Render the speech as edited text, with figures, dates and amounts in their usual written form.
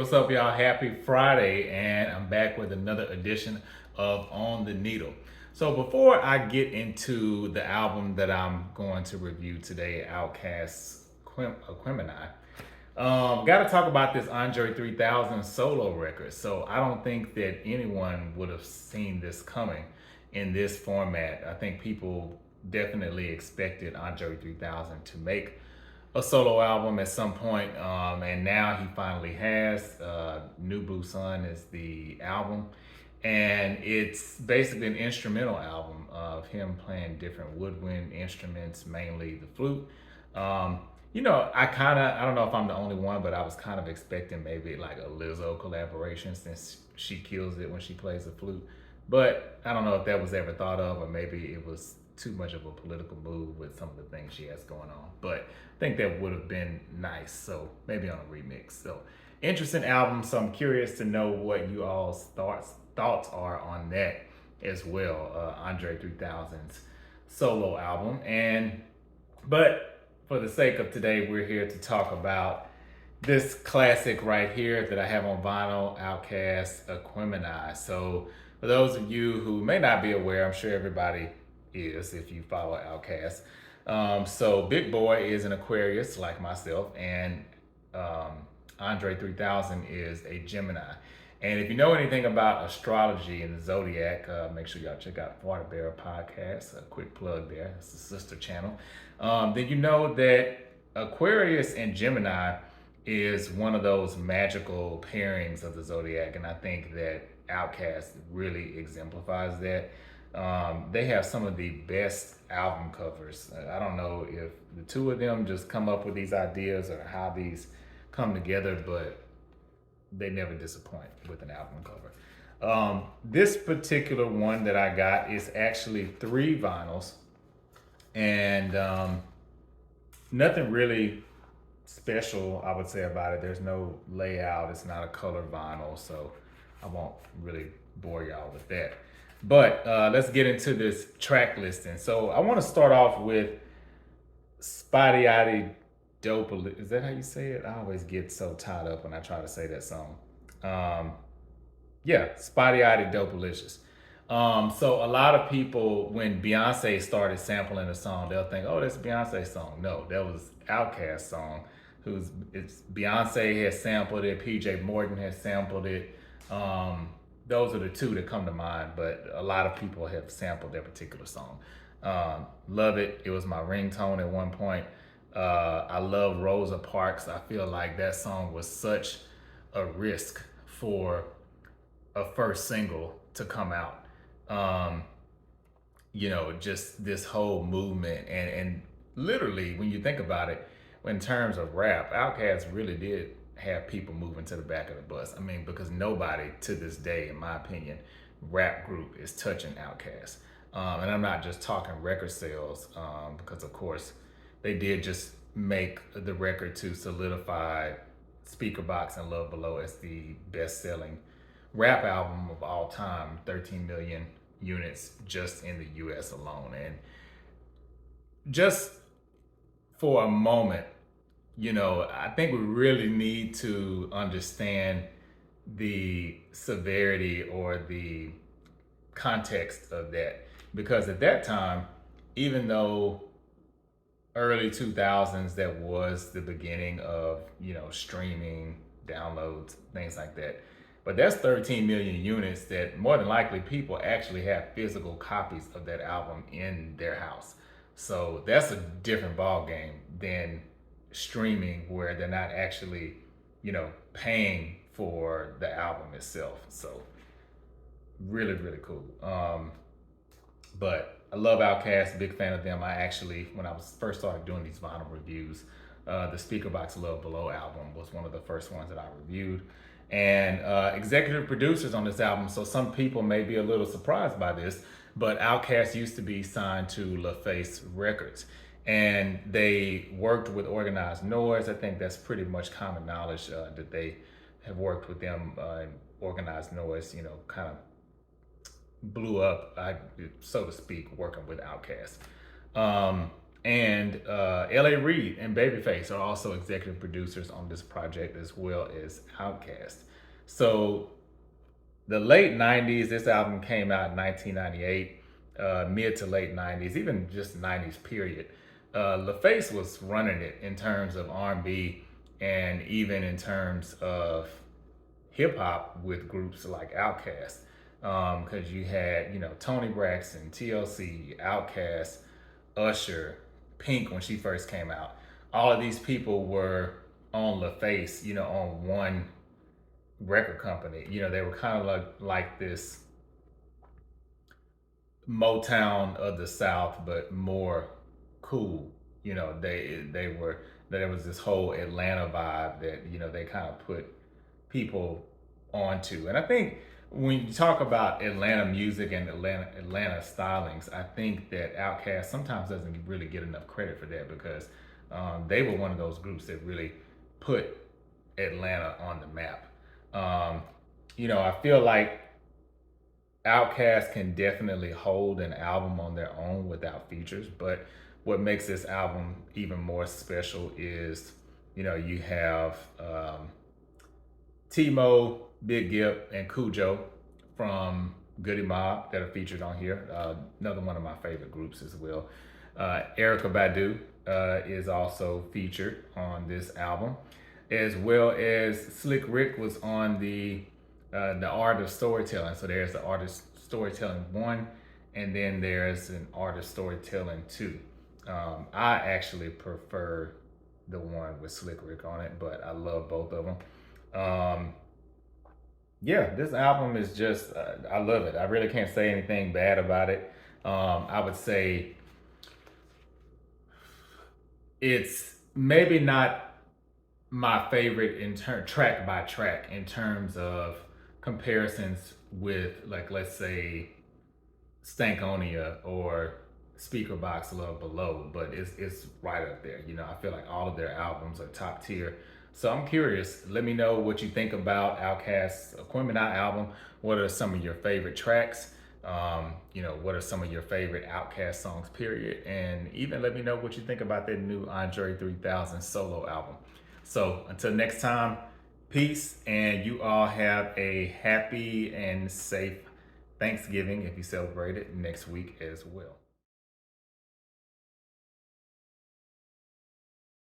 what's up, y'all? Happy Friday, and I'm back with another edition of On the Needle. So, before I get into the album that I'm going to review today, OutKast's Aquemini, got to talk about this Andre 3000 solo record. So, I don't think that anyone would have seen this coming in this format. I think people definitely expected Andre 3000 to make a solo album at some point, and now he finally has. New Blue Sun is the album, and it's basically an instrumental album of him playing different woodwind instruments, mainly the flute. Um, I don't know if I'm the only one, but I was kind of expecting maybe like a Lizzo collaboration since she kills it when she plays the flute. But I don't know if that was ever thought of, or maybe it was too much of a political move with some of the things she has going on. But I think that would have been nice. So maybe on a remix. So interesting album. So I'm curious to know what you all's thoughts are on that as well. Andre 3000's solo album. But for the sake of today, we're here to talk about this classic right here that I have on vinyl, OutKast Aquemini. So for those of you who may not be aware, I'm sure everybody is if you follow OutKast. So Big Boy is an Aquarius like myself, and Andre 3000 is a Gemini. And if you know anything about astrology and the zodiac, make sure y'all check out Water Bear Podcast. A quick plug there. It's a sister channel. Then you know that Aquarius and Gemini is one of those magical pairings of the zodiac, and I think that OutKast really exemplifies that. They have some of the best album covers. I don't know if the two of them just come up with these ideas or how these come together, but they never disappoint with an album cover. This particular one that I got is actually 3 vinyls, and nothing really special I would say about it. There's no layout. It's not a color vinyl, so I won't really bore y'all with that. But let's get into this track listing. So I want to start off with Spotty Dope. Is that how you say it? I always get so tied up when I try to say that song. Spotty Dopalicious. So a lot of people, when Beyonce started sampling a song, they'll think, "Oh, that's a Beyonce song." No, that was OutKast song. It's Beyonce has sampled it. PJ Morton has sampled it. Those are the two that come to mind, but a lot of people have sampled that particular song. Love it. It was my ringtone at one point. I love Rosa Parks. I feel like that song was such a risk for a first single to come out. Just this whole movement, and literally when you think about it, in terms of rap, OutKast really did have people moving to the back of the bus. I mean, because nobody to this day, in my opinion, rap group is touching OutKast. And I'm not just talking record sales, because of course they did just make the record to solidify Speakerboxxx and Love Below as the best-selling rap album of all time, 13 million units just in the US alone. And just for a moment, I think we really need to understand the severity or the context of that. Because at that time, even though early 2000s, that was the beginning of, streaming, downloads, things like that. But that's 13 million units that more than likely people actually have physical copies of that album in their house. So that's a different ball game than streaming, where they're not actually, paying for the album itself. So really, really cool. But I love OutKast, big fan of them. I actually, when I was first started doing these vinyl reviews, the Speakerboxxx Love Below album was one of the first ones that I reviewed. And executive producers on this album, so some people may be a little surprised by this, but OutKast used to be signed to LaFace Records. And they worked with Organized Noise. I think that's pretty much common knowledge that they have worked with them. Organized Noise, kind of blew up, so to speak, working with OutKast. And L.A. Reid and Babyface are also executive producers on this project, as well as OutKast. So the late 90s, this album came out in 1998, mid to late 90s, even just 90s period. LaFace was running it in terms of R&B and even in terms of hip hop with groups like OutKast. Because you had, Tony Braxton, TLC, OutKast, Usher, Pink when she first came out. All of these people were on LaFace, on one record company. They were kind of like this Motown of the South, but more cool. They were there was this whole Atlanta vibe that they kind of put people onto, and I think when you talk about Atlanta music and Atlanta stylings, I think that Outkast sometimes doesn't really get enough credit for that because they were one of those groups that really put Atlanta on the map. I feel like Outkast can definitely hold an album on their own without features, but what makes this album even more special is, you have Timo, Big Gip, and Cujo from Goody Mob that are featured on here. Another one of my favorite groups as well. Erykah Badu is also featured on this album, as well as Slick Rick was on the Art of Storytelling. So there's the Art of Storytelling 1, and then there's an Art of Storytelling 2. I actually prefer the one with Slick Rick on it, but I love both of them. Yeah, this album is just, I love it. I really can't say anything bad about it. I would say it's maybe not my favorite in track by track in terms of comparisons with, like, let's say Stankonia or Speaker Box Love Below, but it's right up there. I feel like all of their albums are top tier. So I'm curious. Let me know what you think about OutKast's Aquemini album. What are some of your favorite tracks? What are some of your favorite OutKast songs, period? And even let me know what you think about their new Andre 3000 solo album. So until next time, peace, and you all have a happy and safe Thanksgiving if you celebrate it next week as well.